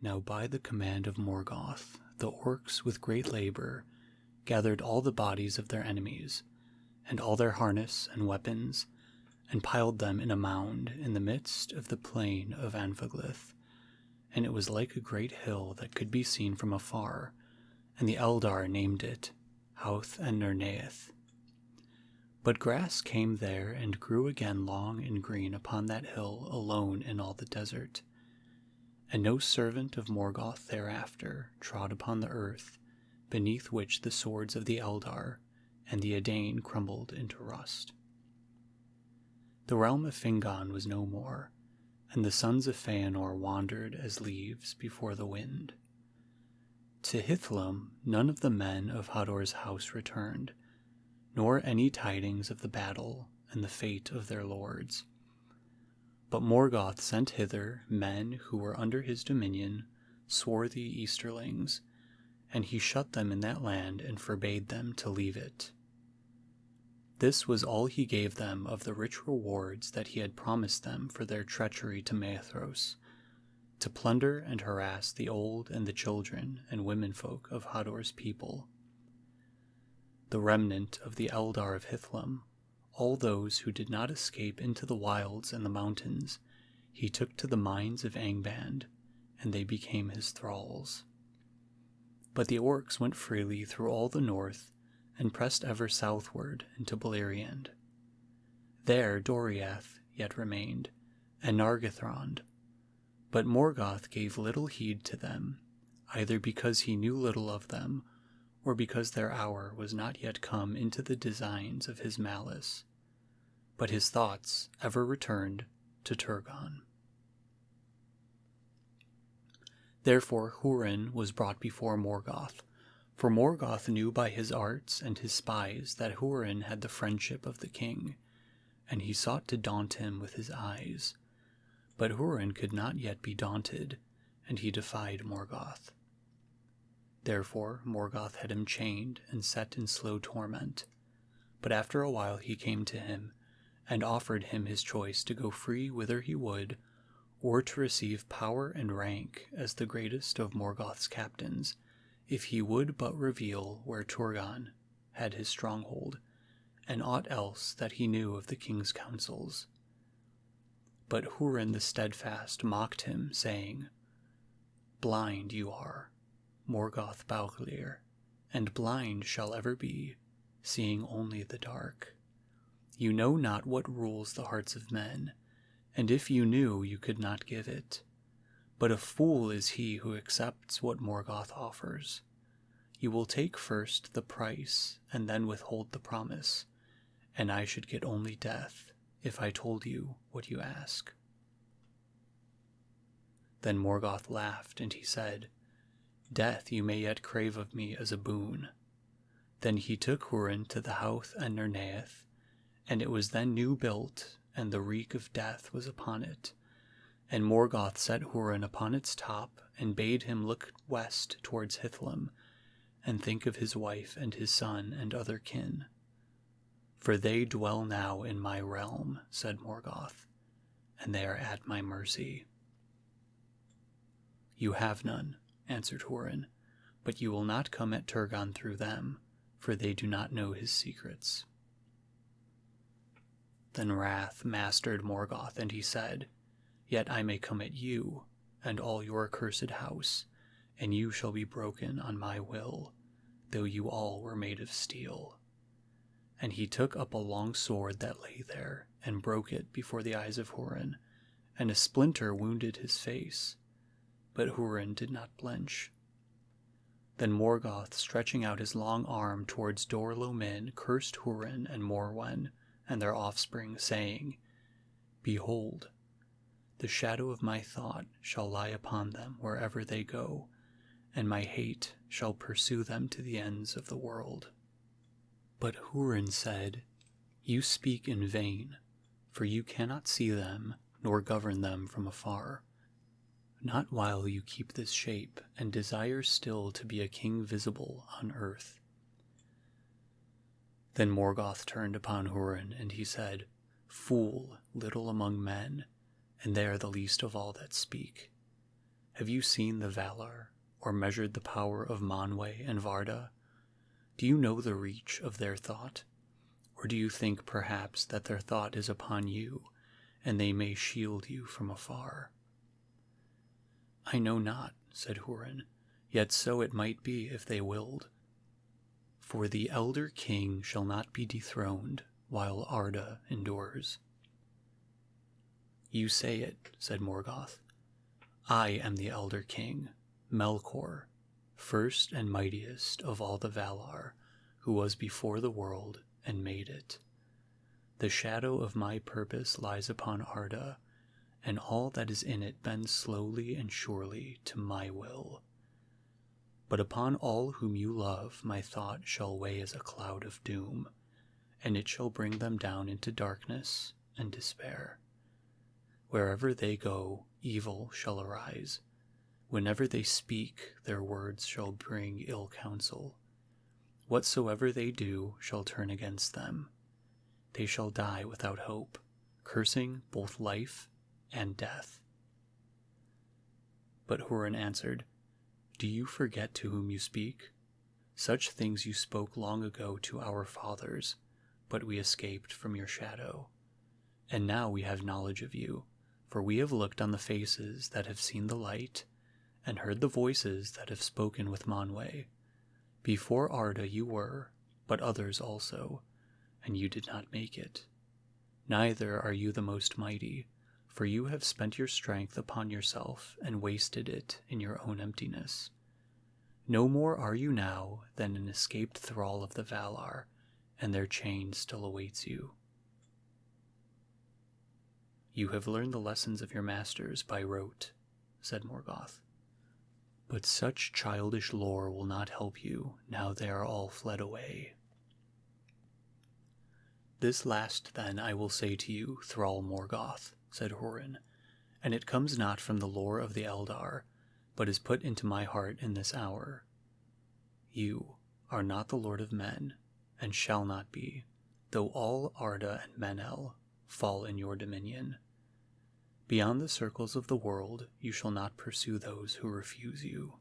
Now by the command of Morgoth, the orcs with great labor gathered all the bodies of their enemies, and all their harness and weapons, and piled them in a mound in the midst of the plain of Anfaglith, and it was like a great hill that could be seen from afar, and the Eldar named it Houth and Nerneath. But grass came there and grew again long and green upon that hill alone in all the desert, and no servant of Morgoth thereafter trod upon the earth, beneath which the swords of the Eldar and the Edain crumbled into rust. The realm of Fingon was no more, and the sons of Feanor wandered as leaves before the wind. To Hithlum none of the men of Hador's house returned, nor any tidings of the battle and the fate of their lords. But Morgoth sent hither men who were under his dominion, swarthy Easterlings, and he shut them in that land and forbade them to leave it. This was all he gave them of the rich rewards that he had promised them for their treachery to Maethros, to plunder and harass the old and the children and womenfolk of Hador's people. The remnant of the Eldar of Hithlum, all those who did not escape into the wilds and the mountains, he took to the mines of Angband, and they became his thralls. But the orcs went freely through all the north, and pressed ever southward into Beleriand. There Doriath yet remained, and Nargothrond, but Morgoth gave little heed to them, either because he knew little of them, or because their hour was not yet come into the designs of his malice, but his thoughts ever returned to Turgon. Therefore Hurin was brought before Morgoth, for Morgoth knew by his arts and his spies that Hurin had the friendship of the king, and he sought to daunt him with his eyes. But Hurin could not yet be daunted, and he defied Morgoth. Therefore Morgoth had him chained and set in slow torment. But after a while he came to him, and offered him his choice to go free whither he would, or to receive power and rank as the greatest of Morgoth's captains, if he would but reveal where Turgon had his stronghold, and aught else that he knew of the king's counsels. But Hurin the steadfast mocked him, saying, "Blind you are, Morgoth Bauglir, and blind shall ever be, seeing only the dark. You know not what rules the hearts of men, and if you knew, you could not give it. But a fool is he who accepts what Morgoth offers. You will take first the price, and then withhold the promise, and I should get only death if I told you what you ask." Then Morgoth laughed, and he said, "Death you may yet crave of me as a boon." Then he took Hurin to the Houth and Nerneath, and it was then new built, and the reek of death was upon it. And Morgoth set Hurin upon its top, and bade him look west towards Hithlum, and think of his wife and his son and other kin. "For they dwell now in my realm," said Morgoth, "and they are at my mercy." "You have none," answered Hurin, "but you will not come at Turgon through them, for they do not know his secrets." Then wrath mastered Morgoth, and he said, "Yet I may come at you, and all your accursed house, and you shall be broken on my will, though you all were made of steel." And he took up a long sword that lay there, and broke it before the eyes of Hurin, and a splinter wounded his face, but Hurin did not blench. Then Morgoth, stretching out his long arm towards Dor Lomin, cursed Hurin and Morwen and their offspring, saying, "Behold, the shadow of my thought shall lie upon them wherever they go, and my hate shall pursue them to the ends of the world." But Hurin said, "You speak in vain, for you cannot see them nor govern them from afar, not while you keep this shape and desire still to be a king visible on earth." Then Morgoth turned upon Hurin, and he said, "Fool, little among men, and they are the least of all that speak. Have you seen the Valar, or measured the power of Manwë and Varda? Do you know the reach of their thought? Or do you think perhaps that their thought is upon you, and they may shield you from afar? I know not, said Hurin, yet so it might be if they willed. For the elder king shall not be dethroned while Arda endures. You say it, said Morgoth. I am the elder king, Melkor, first and mightiest of all the Valar, who was before the world and made it. The shadow of my purpose lies upon Arda, and all that is in it bends slowly and surely to my will. But upon all whom you love my thought shall weigh as a cloud of doom, and it shall bring them down into darkness and despair. Wherever they go, evil shall arise. Whenever they speak, their words shall bring ill counsel. Whatsoever they do shall turn against them. They shall die without hope, cursing both life and death. But Hurin answered, Do you forget to whom you speak? Such things you spoke long ago to our fathers, but we escaped from your shadow. And now we have knowledge of you, for we have looked on the faces that have seen the light, and heard the voices that have spoken with Manwë. Before Arda you were, but others also, and you did not make it. Neither are you the most mighty, for you have spent your strength upon yourself and wasted it in your own emptiness. No more are you now than an escaped thrall of the Valar, and their chain still awaits you. You have learned the lessons of your masters by rote, said Morgoth. But such childish lore will not help you now they are all fled away. This last then I will say to you, thrall Morgoth, said Hurin, and it comes not from the lore of the Eldar, but is put into my heart in this hour. You are not the lord of men, and shall not be, though all Arda and Menel fall in your dominion. Beyond the circles of the world you shall not pursue those who refuse you.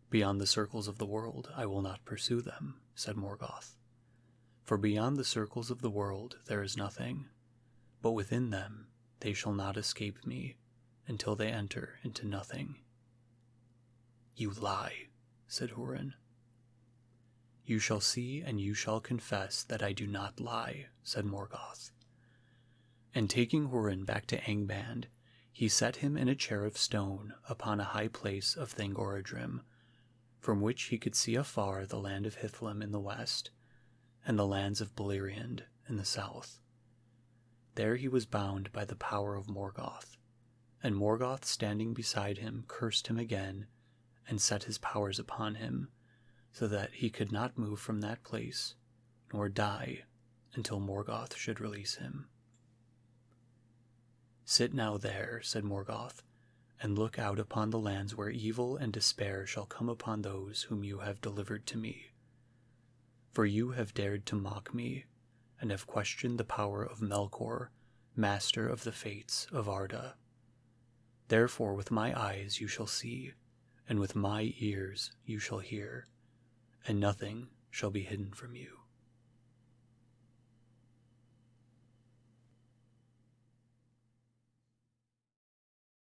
Beyond the circles of the world I will not pursue them, said Morgoth. For beyond the circles of the world there is nothing, but within them they shall not escape me until they enter into nothing. You lie, said Hurin. You shall see and you shall confess that I do not lie, said Morgoth. And taking Hurin back to Angband, he set him in a chair of stone upon a high place of Thangorodrim, from which he could see afar the land of Hithlum in the west, and the lands of Beleriand in the south. There he was bound by the power of Morgoth, and Morgoth standing beside him cursed him again, and set his powers upon him, so that he could not move from that place, nor die until Morgoth should release him. Sit now there, said Morgoth, and look out upon the lands where evil and despair shall come upon those whom you have delivered to me. For you have dared to mock me, and have questioned the power of Melkor, master of the fates of Arda. Therefore with my eyes you shall see, and with my ears you shall hear, and nothing shall be hidden from you.